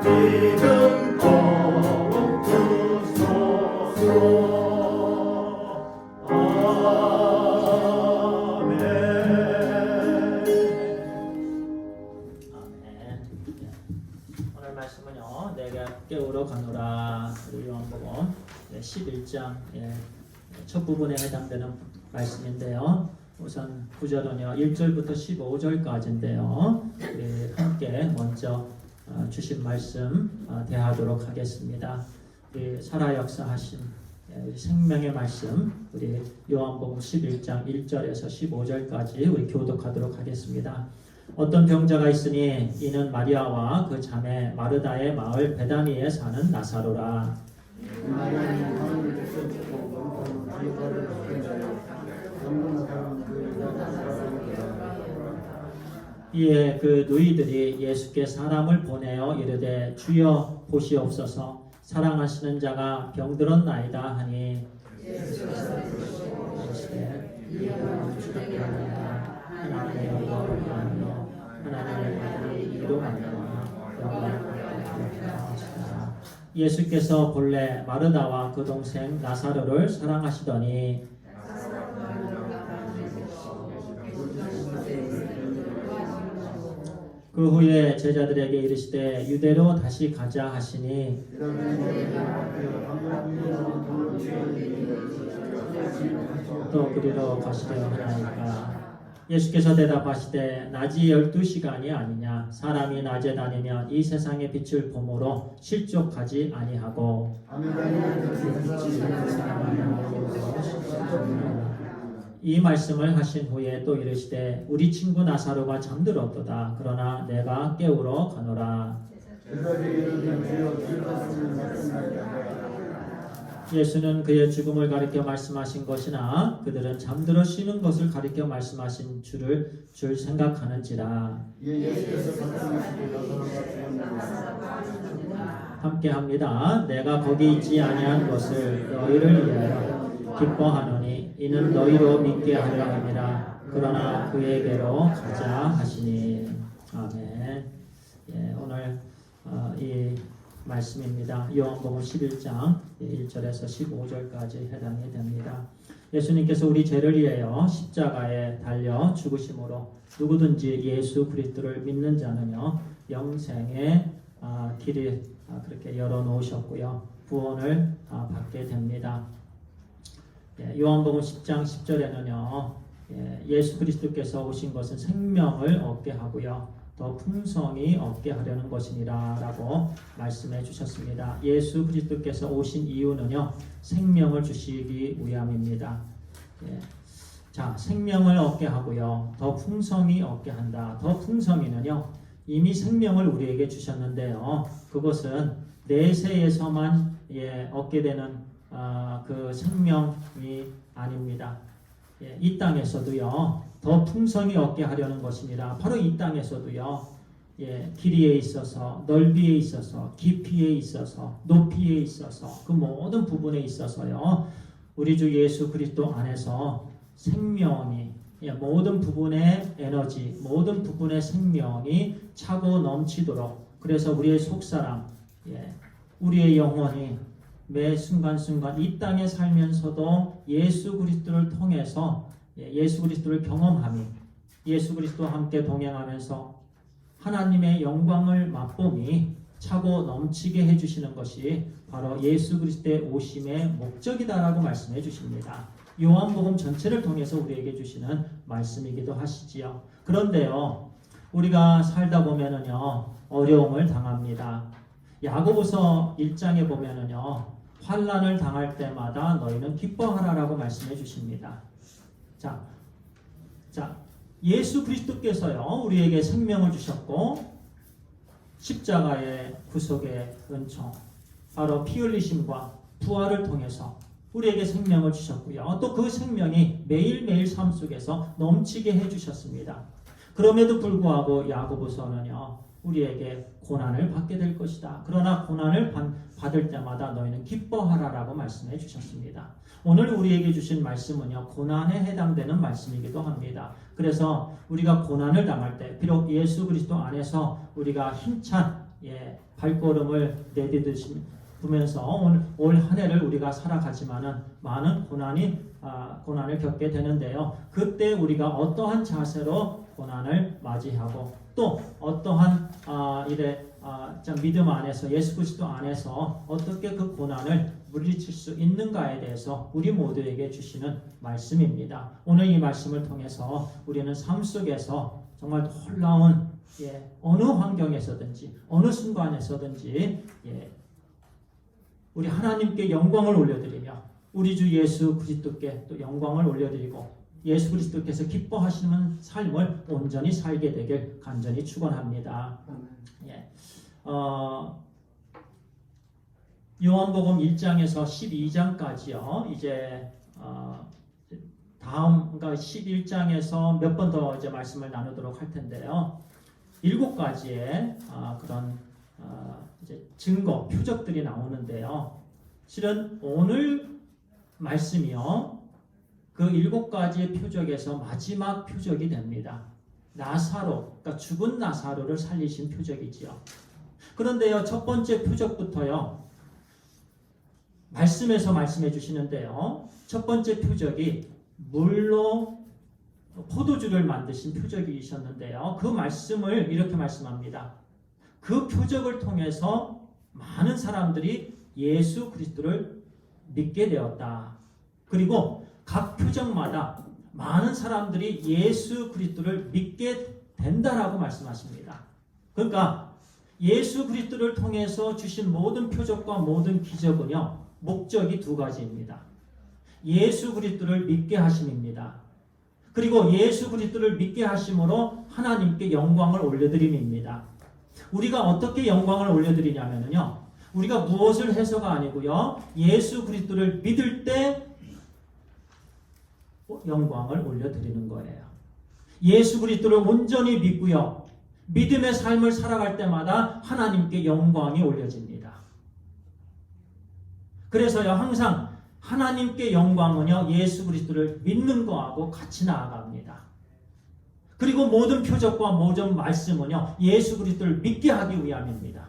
믿음 꼭 주소서. 오늘 말씀은요, 내가 깨우러 가노라. 우리 요한복음 11장 첫 부분에 해당되는 말씀인데요. 우선 구절은요 1절부터 15절까지인데요. 우리 함께 먼저 주신 말씀 대하도록 하겠습니다. 우리 살아 역사하신 생명의 말씀, 우리 요한복음 11장 1절에서 15절까지 우리 교독하도록 하겠습니다. 어떤 병자가 있으니 이는 마리아와 그 자매 마르다의 마을 베다니에 사는 나사로라. 이에 그 누이들이 예수께 사람을 보내어 이르되 주여 보시옵소서 사랑하시는 자가 병들었나이다 하니 예수께서 이르시되 이어는 주께 하나이다. 하나님의 영광을 위하여 하나님의 아들이 이로 말미암아 영광을 받게 하시라. 예수께서 본래 마르다와 그 동생 나사로를 사랑하시더니 그 후에 제자들에게 이르시되 유대로 다시 가자 하시니 또 그리로 가시려 하나이까. 예수께서 대답하시되 낮이 12시간이 아니냐. 사람이 낮에 다니면 이 세상의 빛을 보므로 실족하지 아니하고 이 말씀을 하신 후에 또 이르시되 우리 친구 나사로가 잠들었도다. 그러나 내가 깨우러 가노라. 예수는 그의 죽음을 가리켜 말씀하신 것이나 그들은 잠들어 쉬는 것을 가리켜 말씀하신 줄 생각하는지라. 함께합니다. 내가 거기 있지 아니한 것을 너희를 위하여 기뻐하노니 이는 너희로 믿게 하려 함이라. 그러나 그에게로 가자 하시니. 아멘. 오늘 이 말씀입니다. 요한복음 11장 1절에서 15절까지 해당이 됩니다. 예수님께서 우리 죄를 위하여 십자가에 달려 죽으심으로 누구든지 예수 그리스도를 믿는 자는요 영생의 길을 그렇게 열어놓으셨고요 구원을 받게 됩니다. 요한복음 10장 10절에는요 예수 그리스도께서 오신 것은 생명을 얻게 하고요 더 풍성히 얻게 하려는 것이니라 라고 말씀해 주셨습니다. 예수 그리스도께서 오신 이유는요 생명을 주시기 위함입니다. 자, 생명을 얻게 하고요 더 풍성히 얻게 한다. 더 풍성히는요 이미 생명을 우리에게 주셨는데요 그것은 내세에서만 얻게 되는 그 생명이 아닙니다. 이 땅에서도요 더 풍성히 얻게 하려는 것입니다. 바로 이 땅에서도요 길이에 있어서 넓이에 있어서 깊이에 있어서 높이에 있어서 그 모든 부분에 있어서요 우리 주 예수 그리스도 안에서 생명이 모든 부분의 에너지 모든 부분의 생명이 차고 넘치도록 그래서 우리의 속사람 우리의 영혼이 매 순간순간 이 땅에 살면서도 예수 그리스도를 통해서 예수 그리스도를 경험함이 예수 그리스도와 함께 동행하면서 하나님의 영광을 맛봄이 차고 넘치게 해주시는 것이 바로 예수 그리스도의 오심의 목적이다라고 말씀해 주십니다. 요한복음 전체를 통해서 우리에게 주시는 말씀이기도 하시지요. 그런데요 우리가 살다 보면은요 어려움을 당합니다. 야고보서 1장에 보면은요 환난을 당할 때마다 너희는 기뻐하라라고 말씀해 주십니다. 자, 예수 그리스도께서요 우리에게 생명을 주셨고 십자가의 구속의 은총 바로 피 흘리심과 부활을 통해서 우리에게 생명을 주셨고요 또 그 생명이 매일매일 삶 속에서 넘치게 해주셨습니다. 그럼에도 불구하고 야고보서는요 우리에게 고난을 받게 될 것이다. 그러나 고난을 받을 때마다 너희는 기뻐하라라고 말씀해 주셨습니다. 오늘 우리에게 주신 말씀은요 고난에 해당되는 말씀이기도 합니다. 그래서 우리가 고난을 당할 때 비록 예수 그리스도 안에서 우리가 힘찬 발걸음을 내디디면서 올 한 해를 우리가 살아가지만은 많은 고난을 겪게 되는데요. 그때 우리가 어떠한 자세로 고난을 맞이하고 또 어떠한 믿음 안에서 예수 그리스도 안에서 어떻게 그 고난을 물리칠 수 있는가에 대해서 우리 모두에게 주시는 말씀입니다. 오늘 이 말씀을 통해서 우리는 삶 속에서 정말 놀라운 어느 환경에서든지 어느 순간에서든지 우리 하나님께 영광을 올려드리며 우리 주 예수 그리스도께 또 영광을 올려드리고 예수 그리스도께서 기뻐하시는 삶을 온전히 살게 되길 간절히 축원합니다. 요한복음 1장에서 12장까지요. 이제 그러니까 11장에서 몇 번 더 이제 말씀을 나누도록 할 텐데요. 7가지의 그런 이제 증거, 표적들이 나오는데요. 실은 오늘 말씀이요. 그 7가지의 표적에서 마지막 표적이 됩니다. 나사로, 그러니까 죽은 나사로를 살리신 표적이지요. 그런데요, 첫 번째 표적부터요. 말씀에서 말씀해 주시는데요. 첫 번째 표적이 물로 포도주를 만드신 표적이셨는데요. 그 말씀을 이렇게 말씀합니다. 그 표적을 통해서 많은 사람들이 예수 그리스도를 믿게 되었다. 그리고 각 표적마다 많은 사람들이 예수 그리스도를 믿게 된다라고 말씀하십니다. 그러니까 예수 그리스도를 통해서 주신 모든 표적과 모든 기적은요. 목적이 2가지입니다. 예수 그리스도를 믿게 하심입니다. 그리고 예수 그리스도를 믿게 하심으로 하나님께 영광을 올려드림입니다. 우리가 어떻게 영광을 올려드리냐면요. 우리가 무엇을 해서가 아니고요. 예수 그리스도를 믿을 때 영광을 올려드리는 거예요. 예수 그리스도를 온전히 믿고요. 믿음의 삶을 살아갈 때마다 하나님께 영광이 올려집니다. 그래서요. 항상 하나님께 영광은요. 예수 그리스도를 믿는 거하고 같이 나아갑니다. 그리고 모든 표적과 모든 말씀은요. 예수 그리스도를 믿게 하기 위함입니다.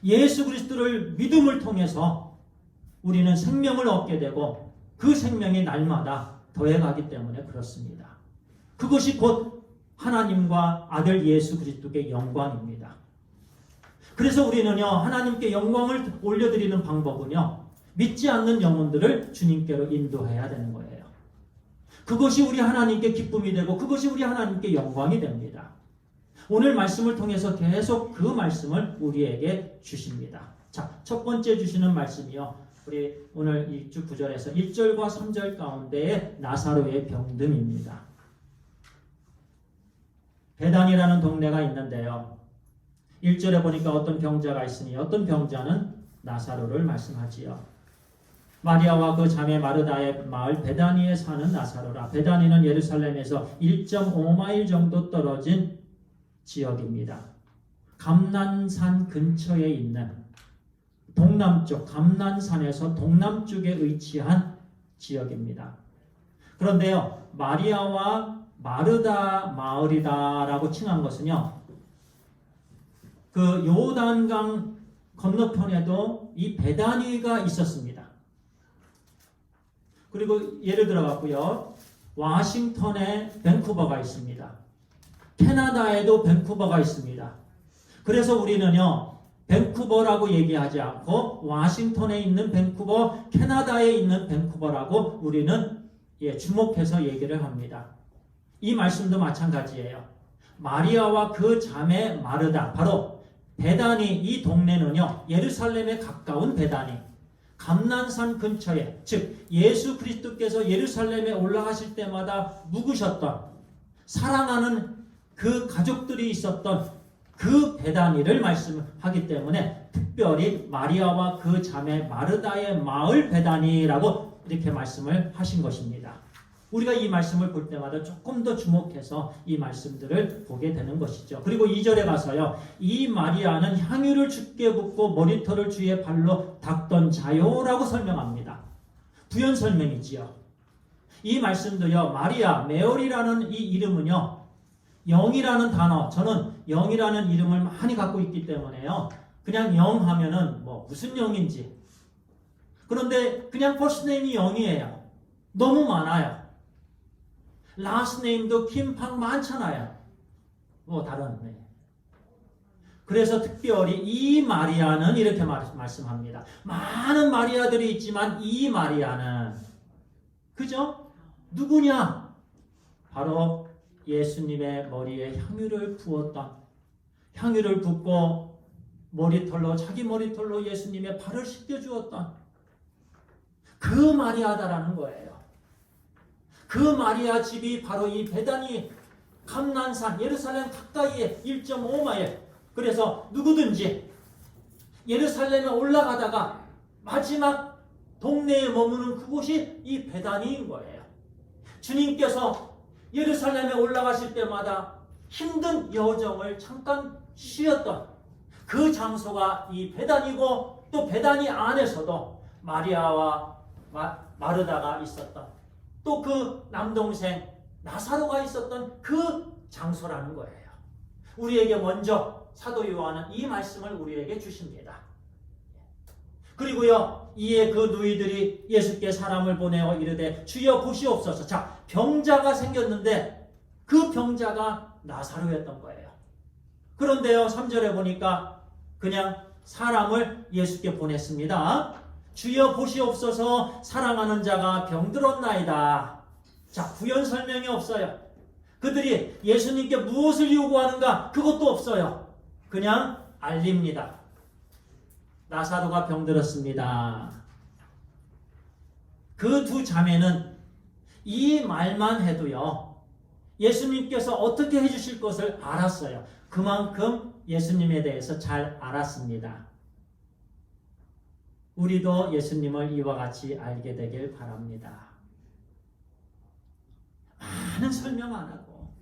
예수 그리스도를 믿음을 통해서 우리는 생명을 얻게 되고 그 생명이 날마다 더해가기 때문에 그렇습니다. 그것이 곧 하나님과 아들 예수 그리스도의 영광입니다. 그래서 우리는요. 하나님께 영광을 올려드리는 방법은요. 믿지 않는 영혼들을 주님께로 인도해야 되는 거예요. 그것이 우리 하나님께 기쁨이 되고 그것이 우리 하나님께 영광이 됩니다. 오늘 말씀을 통해서 계속 그 말씀을 우리에게 주십니다. 자, 첫 번째 주시는 말씀이요. 우리 오늘 이 주 9절에서 1절과 3절 가운데의 나사로의 병듦입니다. 베단이라는 동네가 있는데요. 1절에 보니까 어떤 병자가 있으니 어떤 병자는 나사로를 말씀하지요. 마리아와 그 자매 마르다의 마을 베다니에 사는 나사로라. 베다니는 예루살렘에서 1.5마일 정도 떨어진 지역입니다. 감난산 근처에 있는 동남쪽, 감난산에서 동남쪽에 위치한 지역입니다. 그런데요, 마리아와 마르다 마을이다라고 칭한 것은요, 그 요단강 건너편에도 이 베다니가 있었습니다. 그리고 예를 들어갖고요, 워싱턴에 밴쿠버가 있습니다. 캐나다에도 밴쿠버가 있습니다. 그래서 우리는요, 밴쿠버라고 얘기하지 않고 워싱턴에 있는 밴쿠버, 캐나다에 있는 밴쿠버라고 우리는 주목해서 얘기를 합니다. 이 말씀도 마찬가지예요. 마리아와 그 자매 마르다, 바로 베다니, 이 동네는요, 예루살렘에 가까운 베다니, 감난산 근처에, 즉 예수 그리스도께서 예루살렘에 올라가실 때마다 묵으셨던, 사랑하는 그 가족들이 있었던 그 베다니를 말씀하기 때문에 특별히 마리아와 그 자매 마르다의 마을 베다니라고 이렇게 말씀을 하신 것입니다. 우리가 이 말씀을 볼 때마다 조금 더 주목해서 이 말씀들을 보게 되는 것이죠. 그리고 2절에 가서요. 이 마리아는 향유를 주께 붓고 머리털을 주의 발로 닦던 자요라고 설명합니다. 부연 설명이지요. 이 말씀도요. 마리아, 메어리라는 이 이름은요. 영이라는 단어, 저는 영이라는 이름을 많이 갖고 있기 때문에요. 그냥 영 하면은 뭐 무슨 영인지. 그런데 그냥 퍼스트 네임이 영이에요. 너무 많아요. 라스트 네임도 김팡 많잖아요. 뭐 다른. 네. 그래서 특별히 이 마리아는 이렇게 말씀합니다. 많은 마리아들이 있지만 이 마리아는 그죠? 누구냐? 바로 예수님의 머리에 향유를 부었던, 향유를 붓고 머리털로, 자기 머리털로 예수님의 발을 씻겨주었던 그 마리아다라는 거예요. 그 마리아 집이 바로 이 베다니 감난산 예루살렘 가까이에 1.5마일. 그래서 누구든지 예루살렘에 올라가다가 마지막 동네에 머무는 그곳이 이 베다니인 거예요. 주님께서 예루살렘에 올라가실 때마다 힘든 여정을 잠깐 쉬었던 그 장소가 이 베다니고, 또 베다니 안에서도 마리아와 마르다가 있었던, 또 그 남동생 나사로가 있었던 그 장소라는 거예요. 우리에게 먼저 사도 요한은 이 말씀을 우리에게 주십니다. 그리고요, 이에 그 누이들이 예수께 사람을 보내어 이르되 주여 보시옵소서. 자, 병자가 생겼는데 그 병자가 나사로였던 거예요. 그런데요, 3절에 보니까 그냥 사람을 예수께 보냈습니다. 주여 보시옵소서, 사랑하는 자가 병들었나이다. 자, 부연 설명이 없어요. 그들이 예수님께 무엇을 요구하는가? 그것도 없어요. 그냥 알립니다. 나사로가 병들었습니다. 그 두 자매는 이 말만 해도요, 예수님께서 어떻게 해주실 것을 알았어요. 그만큼 예수님에 대해서 잘 알았습니다. 우리도 예수님을 이와 같이 알게 되길 바랍니다. 많은 설명 안 하고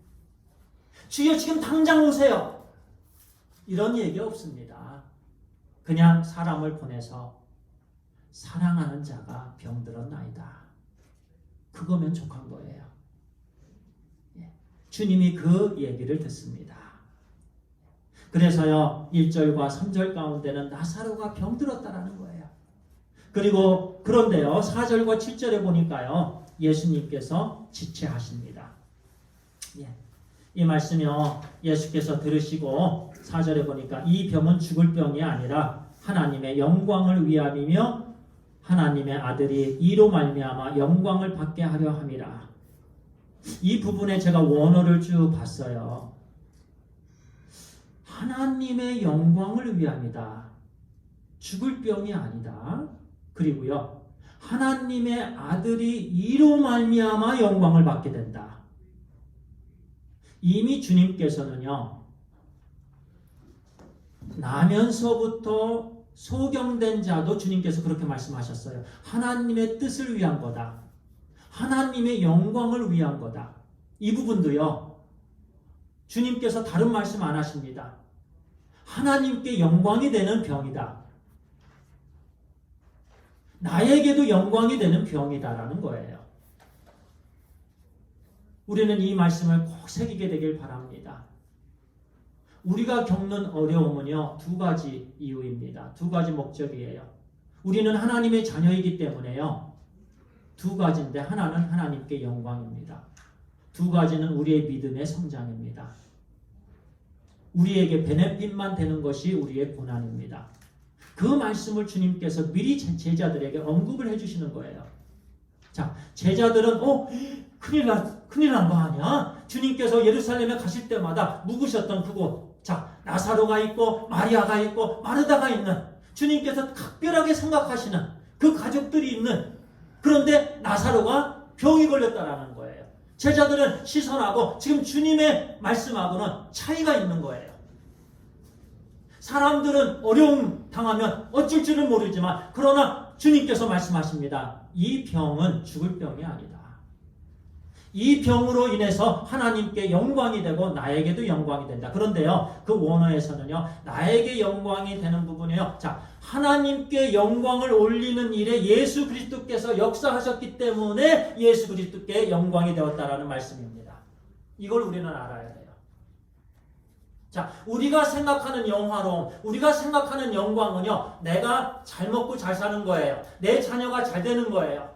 주여 지금 당장 오세요, 이런 얘기 없습니다. 그냥 사람을 보내서 사랑하는 자가 병들었나이다. 그거면 족한 거예요. 주님이 그 얘기를 듣습니다. 그래서요, 1절과 3절 가운데는 나사로가 병들었다라는 거예요. 그리고 그런데요, 4절과 7절에 보니까요, 예수님께서 지체하십니다. 이 말씀이요, 예수께서 들으시고 4절에 보니까 이 병은 죽을 병이 아니라 하나님의 영광을 위함이며 하나님의 아들이 이로 말미암아 영광을 받게 하려 함이라. 이 부분에 제가 원어를 쭉 봤어요. 하나님의 영광을 위함이다. 죽을 병이 아니다. 그리고요, 하나님의 아들이 이로 말미암아 영광을 받게 된다. 이미 주님께서는요, 나면서부터 소경된 자도 주님께서 그렇게 말씀하셨어요. 하나님의 뜻을 위한 거다. 하나님의 영광을 위한 거다. 이 부분도요, 주님께서 다른 말씀 안 하십니다. 하나님께 영광이 되는 병이다. 나에게도 영광이 되는 병이다라는 거예요. 우리는 이 말씀을 꼭 새기게 되길 바랍니다. 우리가 겪는 어려움은요, 두 가지 이유입니다. 두 가지 목적이에요. 우리는 하나님의 자녀이기 때문에요, 두 가지인데 하나는 하나님께 영광입니다. 두 가지는 우리의 믿음의 성장입니다. 우리에게 베네핏만 되는 것이 우리의 고난입니다. 그 말씀을 주님께서 미리 제자들에게 언급을 해주시는 거예요. 자, 제자들은 큰일 난 거 아니야? 주님께서 예루살렘에 가실 때마다 묵으셨던 그곳, 자, 나사로가 있고 마리아가 있고 마르다가 있는, 주님께서 특별하게 생각하시는 그 가족들이 있는, 그런데 나사로가 병이 걸렸다라는 거예요. 제자들은 시선하고 지금 주님의 말씀하고는 차이가 있는 거예요. 사람들은 어려움 당하면 어쩔 줄을 모르지만, 그러나 주님께서 말씀하십니다. 이 병은 죽을 병이 아니다. 이 병으로 인해서 하나님께 영광이 되고 나에게도 영광이 된다. 그런데요, 그 원어에서는요, 나에게 영광이 되는 부분이요, 자, 하나님께 영광을 올리는 일에 예수 그리스도께서 역사하셨기 때문에 예수 그리스도께 영광이 되었다라는 말씀입니다. 이걸 우리는 알아야 돼요. 자, 우리가 생각하는 영화로움, 우리가 생각하는 영광은요, 내가 잘 먹고 잘 사는 거예요. 내 자녀가 잘 되는 거예요.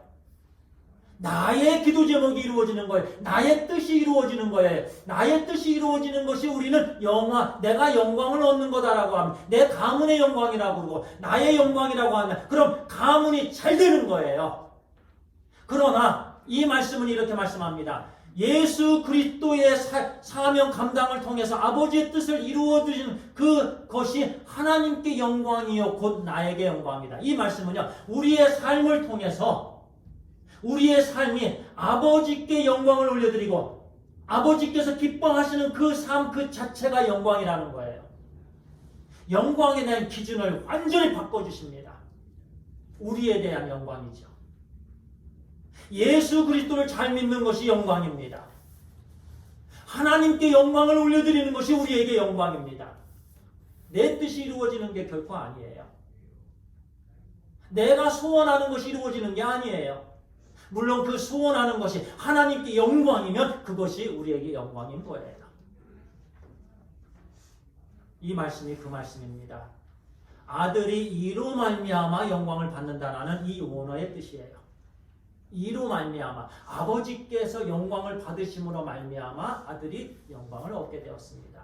나의 기도 제목이 이루어지는 거예요. 나의 뜻이 이루어지는 거예요. 나의 뜻이 이루어지는 것이 우리는 내가 영광을 얻는 거다라고 하면, 내 가문의 영광이라고 그러고, 나의 영광이라고 하면, 그럼 가문이 잘 되는 거예요. 그러나 이 말씀은 이렇게 말씀합니다. 예수 그리스도의 사명 감당을 통해서 아버지의 뜻을 이루어주신 그것이 하나님께 영광이요 곧 나에게 영광이다. 이 말씀은요, 우리의 삶을 통해서 우리의 삶이 아버지께 영광을 올려드리고 아버지께서 기뻐하시는 그 삶 그 자체가 영광이라는 거예요. 영광에 대한 기준을 완전히 바꿔주십니다. 우리에 대한 영광이죠. 예수 그리스도를 잘 믿는 것이 영광입니다. 하나님께 영광을 올려드리는 것이 우리에게 영광입니다. 내 뜻이 이루어지는 게 결코 아니에요. 내가 소원하는 것이 이루어지는 게 아니에요. 물론 그 소원하는 것이 하나님께 영광이면 그것이 우리에게 영광인 거예요. 이 말씀이 그 말씀입니다. 아들이 이로 말미암아 영광을 받는다라는 이 원어의 뜻이에요. 이로 말미암아 아버지께서 영광을 받으심으로 말미암아 아들이 영광을 얻게 되었습니다.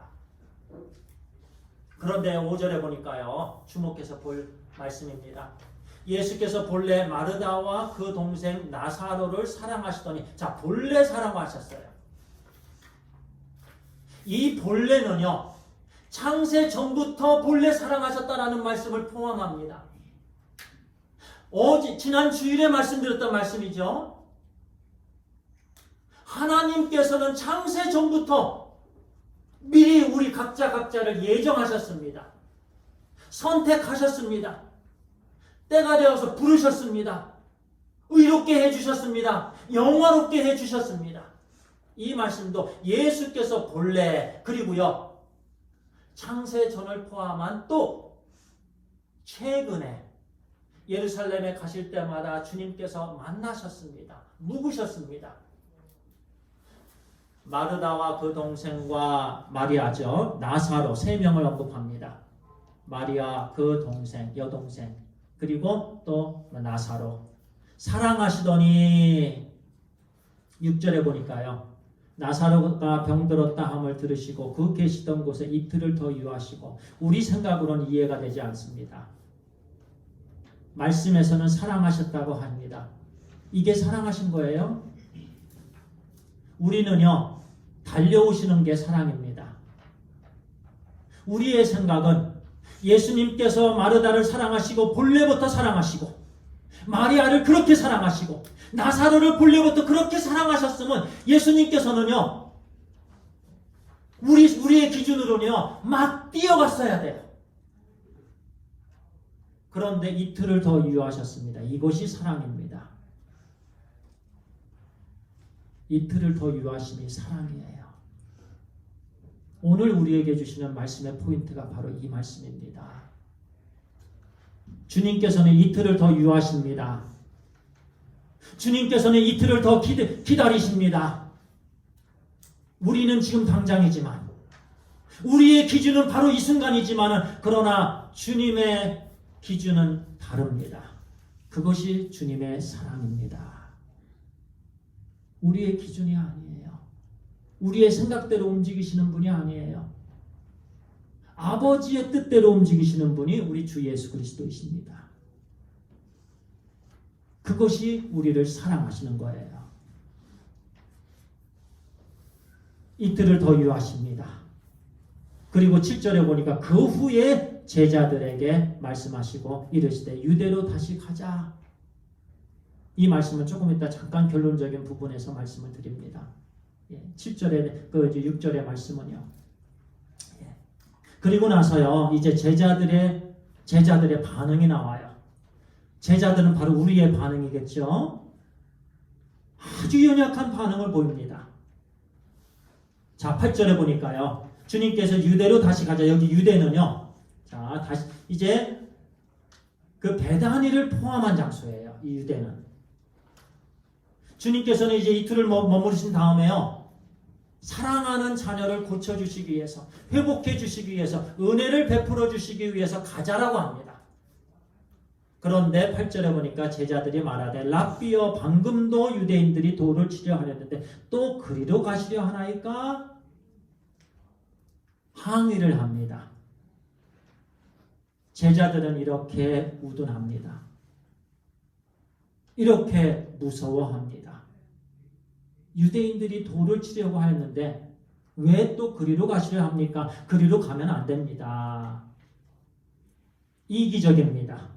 그런데 5절에 보니까요, 주목해서 볼 말씀입니다. 예수께서 본래 마르다와 그 동생 나사로를 사랑하시더니, 자, 본래 사랑하셨어요. 이 본래는요, 창세 전부터 본래 사랑하셨다라는 말씀을 포함합니다. 지난 주일에 말씀드렸던 말씀이죠. 하나님께서는 창세 전부터 미리 우리 각자를 예정하셨습니다. 선택하셨습니다. 때가 되어서 부르셨습니다. 의롭게 해주셨습니다. 영화롭게 해주셨습니다. 이 말씀도 예수께서 본래, 그리고요, 창세 전을 포함한 또 최근에 예루살렘에 가실 때마다 주님께서 만나셨습니다. 묵으셨습니다. 마르다와 그 동생과 마리아죠. 나사로 세 명을 언급합니다. 마리아, 그 동생, 여동생, 그리고 또 나사로. 사랑하시더니 6절에 보니까요, 나사로가 병들었다 함을 들으시고 그 계시던 곳에 이틀을 더 유하시고. 우리 생각으로는 이해가 되지 않습니다. 말씀에서는 사랑하셨다고 합니다. 이게 사랑하신 거예요? 우리는요, 달려오시는 게 사랑입니다. 우리의 생각은 예수님께서 마르다를 사랑하시고 본래부터 사랑하시고 마리아를 그렇게 사랑하시고 나사로를 본래부터 그렇게 사랑하셨으면 예수님께서는요, 우리의 기준으로는요, 막 뛰어갔어야 돼요. 그런데 이틀을 더 유하셨습니다. 이것이 사랑입니다. 이틀을 더 유하심이 사랑이에요. 오늘 우리에게 주시는 말씀의 포인트가 바로 이 말씀입니다. 주님께서는 이틀을 더 유하십니다. 주님께서는 이틀을 더 기다리십니다. 우리는 지금 당장이지만, 우리의 기준은 바로 이 순간이지만, 그러나 주님의 기준은 다릅니다. 그것이 주님의 사랑입니다. 우리의 기준이 아니에요. 우리의 생각대로 움직이시는 분이 아니에요. 아버지의 뜻대로 움직이시는 분이 우리 주 예수 그리스도이십니다. 그것이 우리를 사랑하시는 거예요. 이틀을 더 유하십니다. 그리고 7절에 보니까 그 후에 제자들에게 말씀하시고 이르시되 유대로 다시 가자. 이 말씀은 조금 이따 잠깐 결론적인 부분에서 말씀을 드립니다. 7절에 6절의 말씀은요. 그리고 나서요, 이제 제자들의 반응이 나와요. 제자들은 바로 우리의 반응이겠죠. 아주 연약한 반응을 보입니다. 자, 8절에 보니까요, 주님께서 유대로 다시 가자. 여기 유대는요, 자, 다시 이제 그 베다니를 포함한 장소예요. 이 유대는. 주님께서는 이제 이틀을 머무르신 다음에요, 사랑하는 자녀를 고쳐주시기 위해서, 회복해 주시기 위해서, 은혜를 베풀어 주시기 위해서 가자라고 합니다. 그런데 8절에 보니까 제자들이 말하되 랍비여 방금도 유대인들이 돌을 치려 하였는데 또 그리로 가시려 하나이까? 항의를 합니다. 제자들은 이렇게 우둔합니다. 이렇게 무서워합니다. 유대인들이 돌을 치려고 하였는데 왜 또 그리로 가시려 합니까? 그리로 가면 안 됩니다. 이기적입니다.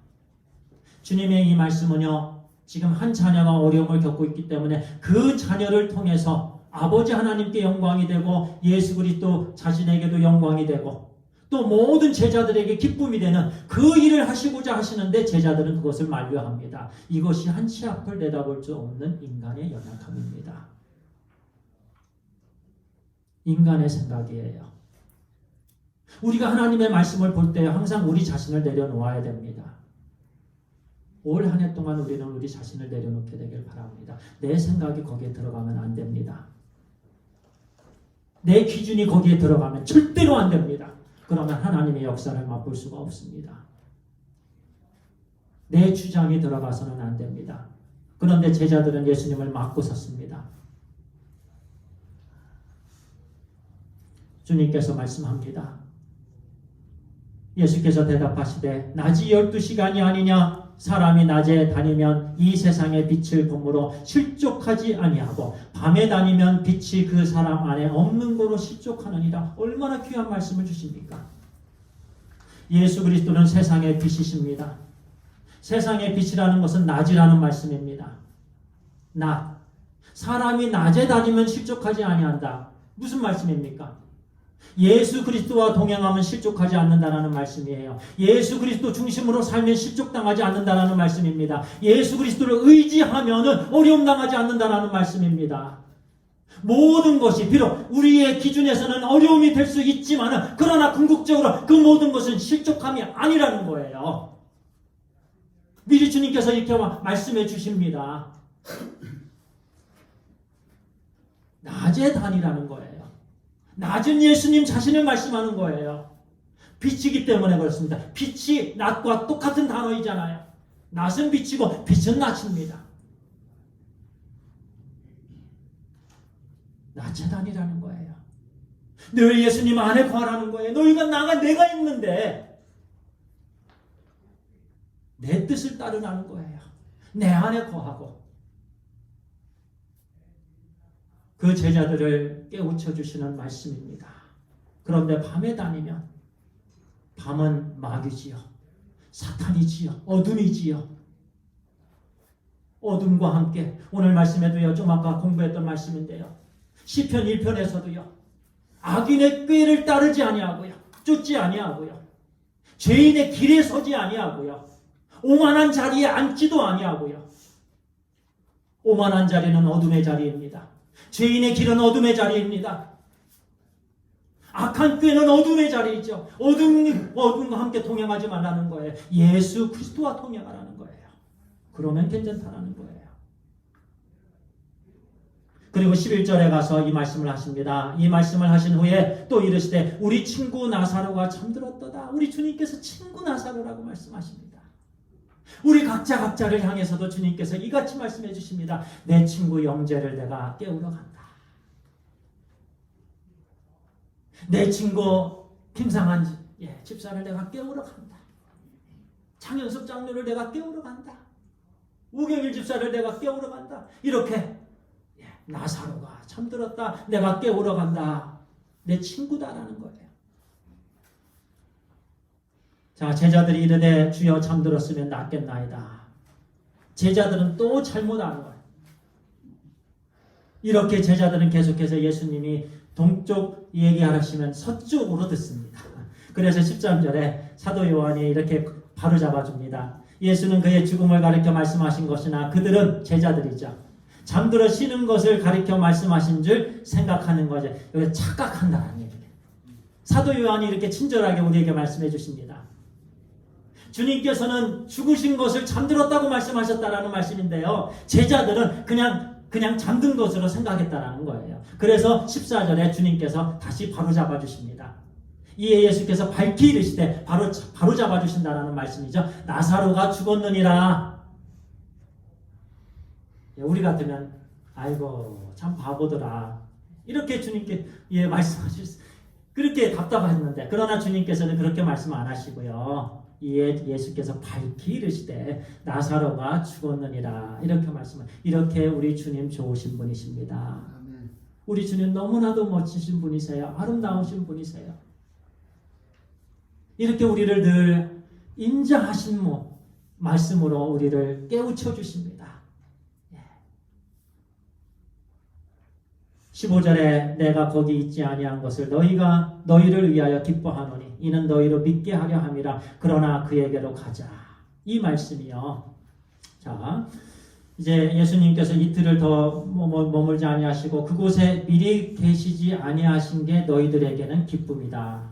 주님의 이 말씀은요, 지금 한 자녀가 어려움을 겪고 있기 때문에 그 자녀를 통해서 아버지 하나님께 영광이 되고 예수 그리스도 자신에게도 영광이 되고 또 모든 제자들에게 기쁨이 되는 그 일을 하시고자 하시는데 제자들은 그것을 만류합니다. 이것이 한치 앞을 내다볼 수 없는 인간의 연약함입니다. 인간의 생각이에요. 우리가 하나님의 말씀을 볼 때 항상 우리 자신을 내려놓아야 됩니다. 올 한 해 동안 우리는 우리 자신을 내려놓게 되길 바랍니다. 내 생각이 거기에 들어가면 안 됩니다. 내 기준이 거기에 들어가면 절대로 안 됩니다. 그러면 하나님의 역사를 맛볼 수가 없습니다. 내 주장이 들어가서는 안 됩니다. 그런데 제자들은 예수님을 막고 섰습니다. 주님께서 말씀합니다. 예수께서 대답하시되 낮이 12시간이 아니냐? 사람이 낮에 다니면 이 세상의 빛을 본므로 실족하지 아니하고 밤에 다니면 빛이 그 사람 안에 없는 거로 실족하느니라. 얼마나 귀한 말씀을 주십니까? 예수 그리스도는 세상의 빛이십니다. 세상의 빛이라는 것은 낮이라는 말씀입니다. 낮. 사람이 낮에 다니면 실족하지 아니한다. 무슨 말씀입니까? 예수 그리스도와 동행하면 실족하지 않는다라는 말씀이에요. 예수 그리스도 중심으로 살면 실족당하지 않는다라는 말씀입니다. 예수 그리스도를 의지하면 어려움 당하지 않는다라는 말씀입니다. 모든 것이 비록 우리의 기준에서는 어려움이 될 수 있지만 그러나 궁극적으로 그 모든 것은 실족함이 아니라는 거예요. 미리 주님께서 이렇게 말씀해 주십니다. 낮에 다니라는 거예요. 낮은 예수님 자신을 말씀하는 거예요. 빛이기 때문에 그렇습니다. 빛이 낮과 똑같은 단어이잖아요. 낮은 빛이고 빛은 낮입니다. 낮에 다니라는 거예요. 늘 예수님 안에 거하라는 거예요. 너희가 내가 있는데 내 뜻을 따르라는 거예요. 내 안에 거하고 그 제자들을 깨우쳐 주시는 말씀입니다. 그런데 밤에 다니면 밤은 마귀지요. 사탄이지요. 어둠이지요. 어둠과 함께 오늘 말씀에도요. 좀 아까 공부했던 말씀인데요. 시편 1편에서도요. 악인의 꾀를 따르지 아니하고요. 쫓지 아니하고요. 죄인의 길에 서지 아니하고요. 오만한 자리에 앉지도 아니하고요. 오만한 자리는 어둠의 자리입니다. 죄인의 길은 어둠의 자리입니다. 악한 꾀는 어둠의 자리이죠. 어둠과 함께 동행하지 말라는 거예요. 예수 그리스도와 동행하라는 거예요. 그러면 괜찮다라는 거예요. 그리고 11절에 가서 이 말씀을 하십니다. 이 말씀을 하신 후에 또 이르시되 우리 친구 나사로가 잠들었도다. 우리 주님께서 친구 나사로라고 말씀하십니다. 우리 각자를 향해서도 주님께서 이같이 말씀해 주십니다. 내 친구 영재를 내가 깨우러 간다. 내 친구 김상한 집사를 내가 깨우러 간다. 장현섭 장로를 내가 깨우러 간다. 우경일 집사를 내가 깨우러 간다. 이렇게 나사로가 잠들었다. 내가 깨우러 간다. 내 친구다라는 거예요. 자, 제자들이 이르되 주여 잠들었으면 낫겠나이다. 제자들은 또 잘못 아는 거예요. 이렇게 제자들은 계속해서 예수님이 동쪽 얘기하시면 서쪽으로 듣습니다. 그래서 13절에 사도 요한이 이렇게 바로 잡아줍니다. 예수는 그의 죽음을 가리켜 말씀하신 것이나 그들은 제자들이죠. 잠들어 쉬는 것을 가리켜 말씀하신 줄 생각하는 거죠. 여기 착각한다는 얘기예요. 사도 요한이 이렇게 친절하게 우리에게 말씀해 주십니다. 주님께서는 죽으신 것을 잠들었다고 말씀하셨다라는 말씀인데요. 제자들은 그냥 그냥 잠든 것으로 생각했다라는 거예요. 그래서 14절에 주님께서 다시 바로 잡아주십니다. 이에 예수께서 밝히 이르시되 바로 잡아주신다라는 말씀이죠. 나사로가 죽었느니라. 우리 같으면 아이고 참 바보더라 이렇게 주님께 말씀하실 수, 그렇게 답답했는데, 그러나 주님께서는 그렇게 말씀 안 하시고요. 이에 예수께서 밝히 이르시되 나사로가 죽었느니라 이렇게 말씀을. 이렇게 우리 주님 좋으신 분이십니다. 우리 주님 너무나도 멋지신 분이세요. 아름다우신 분이세요. 이렇게 우리를 늘 인자하신 말씀으로 우리를 깨우쳐 주십니다. 15절에 내가 거기 있지 아니한 것을 너희를 위하여 기뻐하노니 이는 너희로 믿게 하려 함이라. 그러나 그에게로 가자. 이 말씀이요. 자, 이제 예수님께서 이틀을 더 머물지 아니하시고 그곳에 미리 계시지 아니하신 게 너희들에게는 기쁨이다.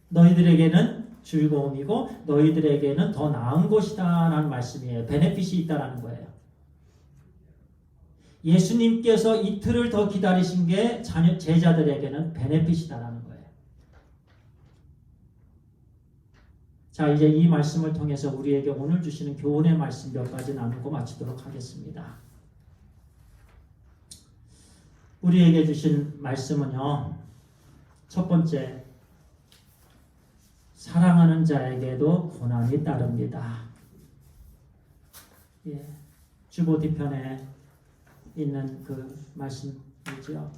너희들에게는 즐거움이고 너희들에게는 더 나은 곳이다 라는 말씀이에요. 베네핏이 있다라는 거예요. 예수님께서 이틀을 더 기다리신 게 제자들에게는 베네핏이다라는 거예요. 자, 이제 이 말씀을 통해서 우리에게 오늘 주시는 교훈의 말씀 몇 가지 나누고 마치도록 하겠습니다. 우리에게 주신 말씀은요. 첫 번째, 사랑하는 자에게도 고난이 따릅니다. 주보 뒤편에 있는 그 말씀이죠.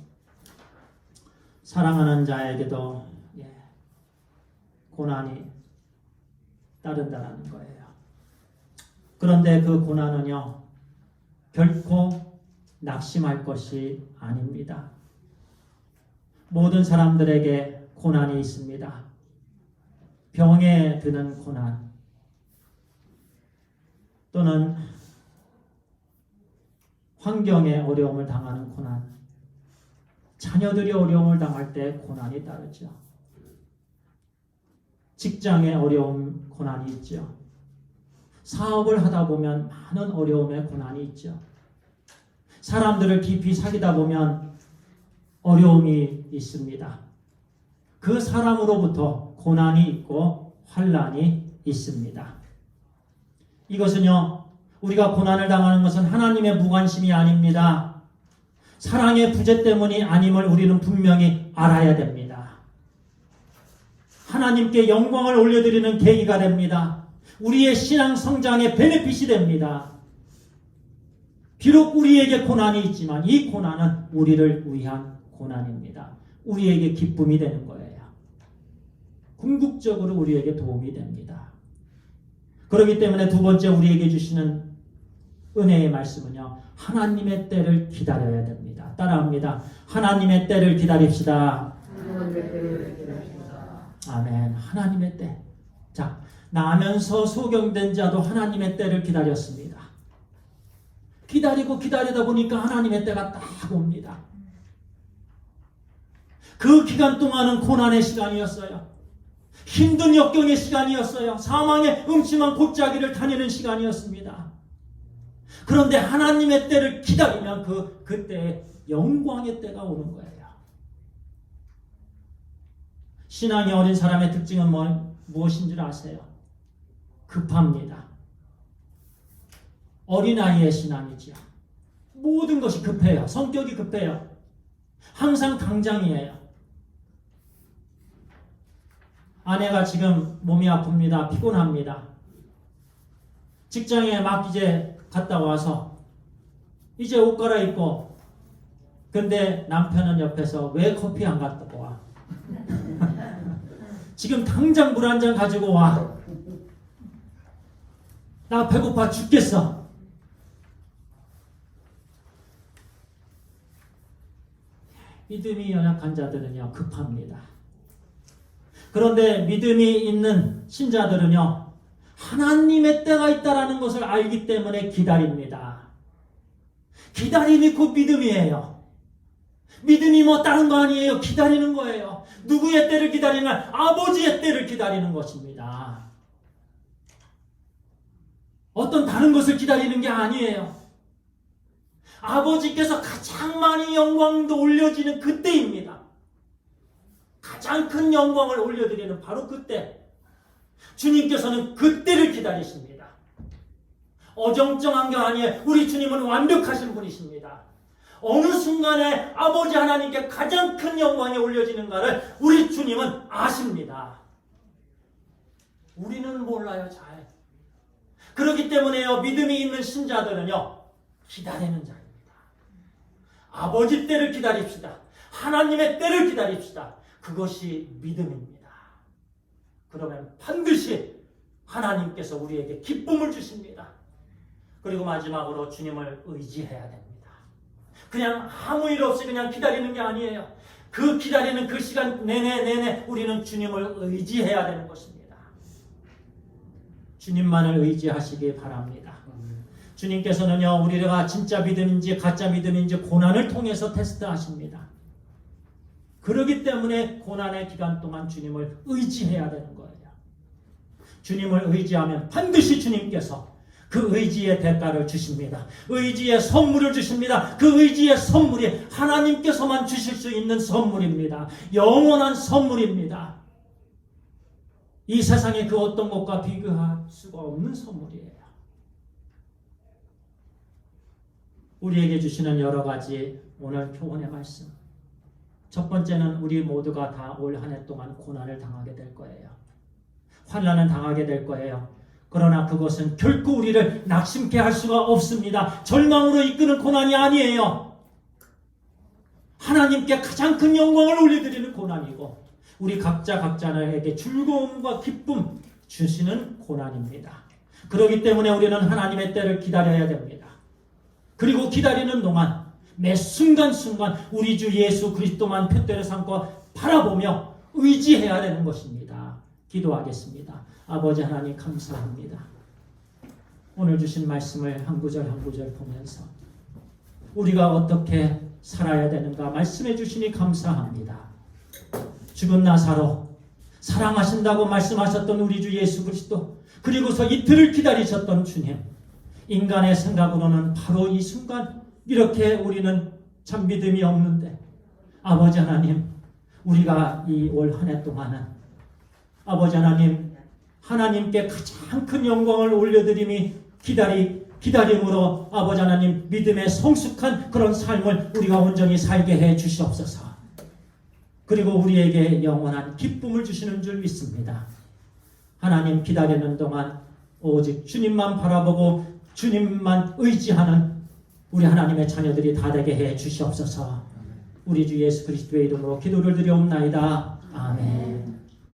사랑하는 자에게도 고난이 따른다라는 거예요. 그런데 그 고난은요, 결코 낙심할 것이 아닙니다. 모든 사람들에게 고난이 있습니다. 병에 드는 고난, 또는 환경에 어려움을 당하는 고난, 자녀들이 어려움을 당할 때 고난이 따르죠. 직장에 어려움, 고난이 있죠. 사업을 하다 보면 많은 어려움의 고난이 있죠. 사람들을 깊이 사귀다 보면 어려움이 있습니다. 그 사람으로부터 고난이 있고 환난이 있습니다. 이것은요, 우리가 고난을 당하는 것은 하나님의 무관심이 아닙니다. 사랑의 부재 때문이 아님을 우리는 분명히 알아야 됩니다. 하나님께 영광을 올려드리는 계기가 됩니다. 우리의 신앙 성장의 베네핏이 됩니다. 비록 우리에게 고난이 있지만 이 고난은 우리를 위한 고난입니다. 우리에게 기쁨이 되는 거예요. 궁극적으로 우리에게 도움이 됩니다. 그렇기 때문에 두 번째 우리에게 주시는 은혜의 말씀은요, 하나님의 때를 기다려야 됩니다. 따라합니다. 하나님의 때를 기다립시다. 아멘. 하나님의 때. 자, 나면서 소경된 자도 하나님의 때를 기다렸습니다. 기다리고 기다리다 보니까 하나님의 때가 딱 옵니다. 그 기간 동안은 고난의 시간이었어요. 힘든 역경의 시간이었어요. 사망의 음침한 골짜기를 다니는 시간이었습니다. 그런데 하나님의 때를 기다리면 그때 영광의 때가 오는 거예요. 신앙이 어린 사람의 특징은 무엇인 줄 아세요? 급합니다. 어린아이의 신앙이지요. 모든 것이 급해요. 성격이 급해요. 항상 당장이에요. 아내가 지금 몸이 아픕니다. 피곤합니다. 직장에 막 이제 갔다 와서 이제 옷 갈아입고, 근데 남편은 옆에서 왜 커피 안 갖고 와? 지금 당장 물 한 잔 가지고 와. 나 배고파 죽겠어. 믿음이 연약한 자들은요, 급합니다. 그런데 믿음이 있는 신자들은요, 하나님의 때가 있다라는 것을 알기 때문에 기다립니다. 기다림이 곧 믿음이에요. 믿음이 다른 거 아니에요. 기다리는 거예요. 누구의 때를 기다리는? 아버지의 때를 기다리는 것입니다. 어떤 다른 것을 기다리는 게 아니에요. 아버지께서 가장 많이 영광도 올려지는 그때입니다. 가장 큰 영광을 올려드리는 바로 그때. 주님께서는 그때를 기다리십니다. 어정쩡한 게 아니에요. 우리 주님은 완벽하신 분이십니다. 어느 순간에 아버지 하나님께 가장 큰 영광이 올려지는가를 우리 주님은 아십니다. 우리는 몰라요, 잘. 그렇기 때문에요, 믿음이 있는 신자들은요, 기다리는 자입니다. 아버지 때를 기다립시다. 하나님의 때를 기다립시다. 그것이 믿음입니다. 그러면 반드시 하나님께서 우리에게 기쁨을 주십니다. 그리고 마지막으로 주님을 의지해야 됩니다. 그냥 아무 일 없이 그냥 기다리는 게 아니에요. 그 기다리는 그 시간 내내 우리는 주님을 의지해야 되는 것입니다. 주님만을 의지하시기 바랍니다. 주님께서는요, 우리가 진짜 믿음인지 가짜 믿음인지 고난을 통해서 테스트하십니다. 그렇기 때문에 고난의 기간 동안 주님을 의지해야 되는 거예요. 주님을 의지하면 반드시 주님께서 그 의지의 대가를 주십니다. 의지의 선물을 주십니다. 그 의지의 선물이 하나님께서만 주실 수 있는 선물입니다. 영원한 선물입니다. 이 세상의 그 어떤 것과 비교할 수가 없는 선물이에요. 우리에게 주시는 여러 가지 오늘 교훈의 말씀. 첫 번째는 우리 모두가 다 올 한 해 동안 고난을 당하게 될 거예요. 환난을 당하게 될 거예요. 그러나 그것은 결코 우리를 낙심케 할 수가 없습니다. 절망으로 이끄는 고난이 아니에요. 하나님께 가장 큰 영광을 올려드리는 고난이고 우리 각자에게 즐거움과 기쁨 주시는 고난입니다. 그렇기 때문에 우리는 하나님의 때를 기다려야 됩니다. 그리고 기다리는 동안 매 순간순간 우리 주 예수 그리스도만 표대를 삼고 바라보며 의지해야 되는 것입니다. 기도하겠습니다. 아버지 하나님 감사합니다. 오늘 주신 말씀을 한 구절 한 구절 보면서 우리가 어떻게 살아야 되는가 말씀해 주시니 감사합니다. 죽은 나사로 사랑하신다고 말씀하셨던 우리 주 예수 그리스도 그리고서 이틀을 기다리셨던 주님 인간의 생각으로는 바로 이 순간 이렇게 우리는 참 믿음이 없는데 아버지 하나님 우리가 이 올 한 해 동안은 아버지 하나님 하나님께 가장 큰 영광을 올려드림이 기다림으로 아버지 하나님 믿음의 성숙한 그런 삶을 우리가 온전히 살게 해 주시옵소서. 그리고 우리에게 영원한 기쁨을 주시는 줄 믿습니다. 하나님 기다리는 동안 오직 주님만 바라보고 주님만 의지하는 우리 하나님의 자녀들이 다 되게 해 주시옵소서. 우리 주 예수 그리스도의 이름으로 기도를 드리옵나이다. 아멘.